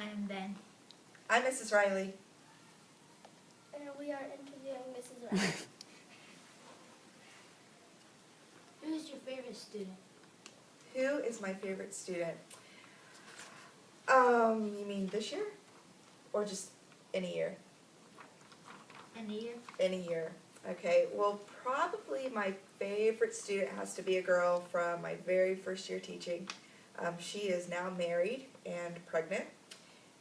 I am Ben. I'm Mrs. Riley. And we are interviewing Mrs. Riley. Who is your favorite student? Who is my favorite student? You mean this year? Or just any year? Any year? Any year. Okay, well, probably my favorite student has to be a girl from my very first year teaching. She is now married and pregnant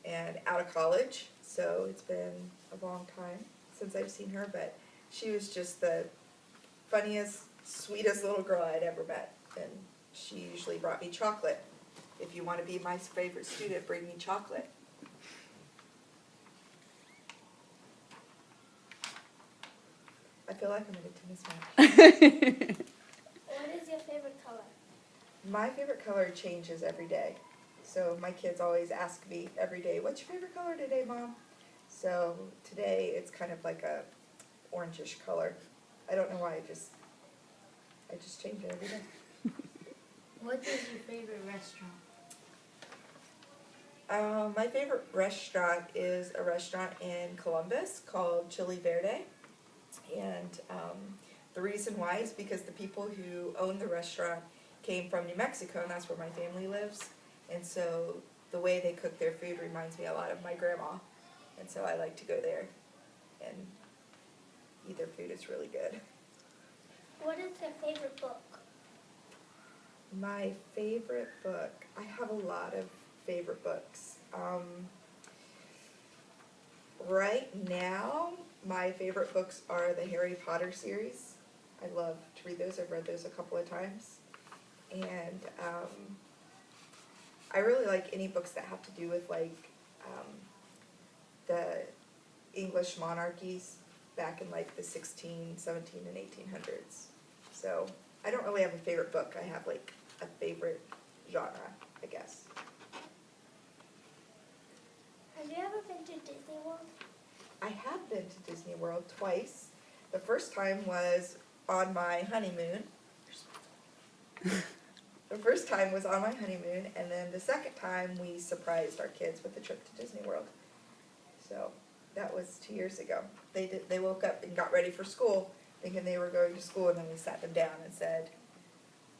and out of college, so it's been a long time since I've seen her, but she was just the funniest, sweetest little girl I'd ever met, and she usually brought me chocolate. If you want to be my favorite student, bring me chocolate. I feel like I'm in a tennis match. What is your favorite color? My favorite color changes every day. So my kids always ask me every day, what's your favorite color today, Mom? So today it's kind of like a orangish color. I don't know why, I just change it every day. What is your favorite restaurant? My favorite restaurant is a restaurant in Columbus called Chili Verde. And the reason why is because the people who own the restaurant came from New Mexico, and that's where my family lives. And so the way they cook their food reminds me a lot of my grandma. And so I like to go there and eat their food. It's really good. What is your favorite book? My favorite book, I have a lot of favorite books. Right now, my favorite books are the Harry Potter series. I love to read those. I've read those a couple of times. And I really like any books that have to do with like the English monarchies back in like the 16, 17, and 1800s. So I don't really have a favorite book. I have like a favorite genre, I guess. Have you ever been to Disney World? I have been to Disney World twice. The first time was on my honeymoon. The first time was on my honeymoon, and then the second time we surprised our kids with a trip to Disney World. So that was 2 years ago. They woke up and got ready for school, thinking they were going to school, and then we sat them down and said,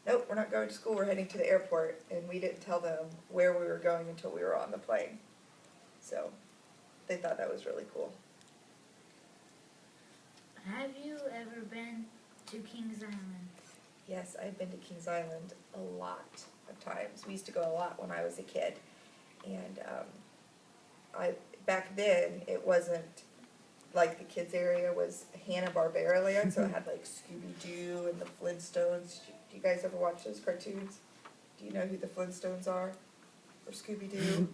nope, we're not going to school, we're heading to the airport. And we didn't tell them where we were going until we were on the plane. So they thought that was really cool. Have you ever been to Kings Island? Yes, I've been to Kings Island a lot of times. We used to go a lot when I was a kid. And back then, it wasn't like the kids area was Hanna-Barbera land, so it had like Scooby-Doo and the Flintstones. Do you guys ever watch those cartoons? Do you know who the Flintstones are? Or Scooby-Doo?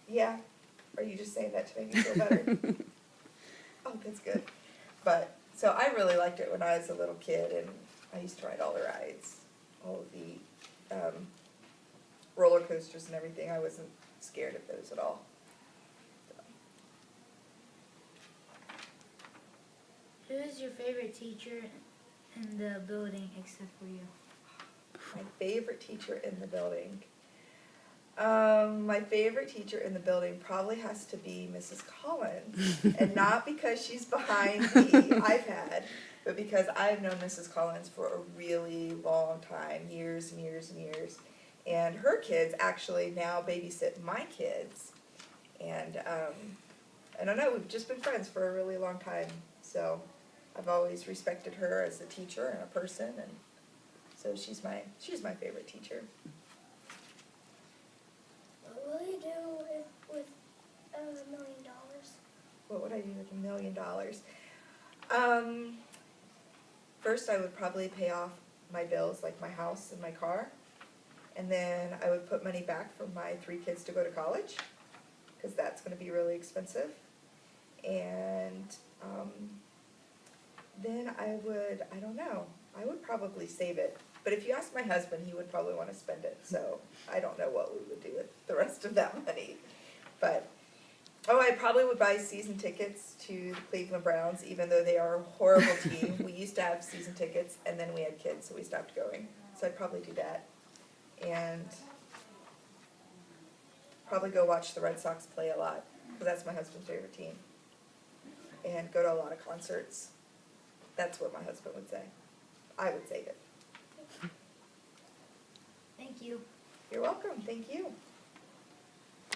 Yeah? Are you just saying that to make me feel better? Oh, that's good. But, so I really liked it when I was a little kid, and I used to ride all the rides, all of the roller coasters and everything. I wasn't scared of those at all. Who is your favorite teacher in the building except for you? My favorite teacher in the building. My favorite teacher in the building probably has to be Mrs. Collins. And not because she's behind the iPad, but because I've known Mrs. Collins for a really long time, years and years and years. And her kids actually now babysit my kids. And I don't know, we've just been friends for a really long time. So I've always respected her as a teacher and a person, and so she's my favorite teacher. What will you do with $1 million? What would I do with $1 million? First, I would probably pay off my bills, like my house and my car. And then I would put money back for my 3 kids to go to college, because that's going to be really expensive. And then I would probably save it. But if you ask my husband, he would probably want to spend it. So I don't know what we would do with the rest of that money. But, I probably would buy season tickets to the Cleveland Browns, even though they are a horrible team. We used to have season tickets, and then we had kids, so we stopped going. So I'd probably do that. And probably go watch the Red Sox play a lot, because that's my husband's favorite team. And go to a lot of concerts. That's what my husband would say. I would say it. Thank you. You're welcome, thank you.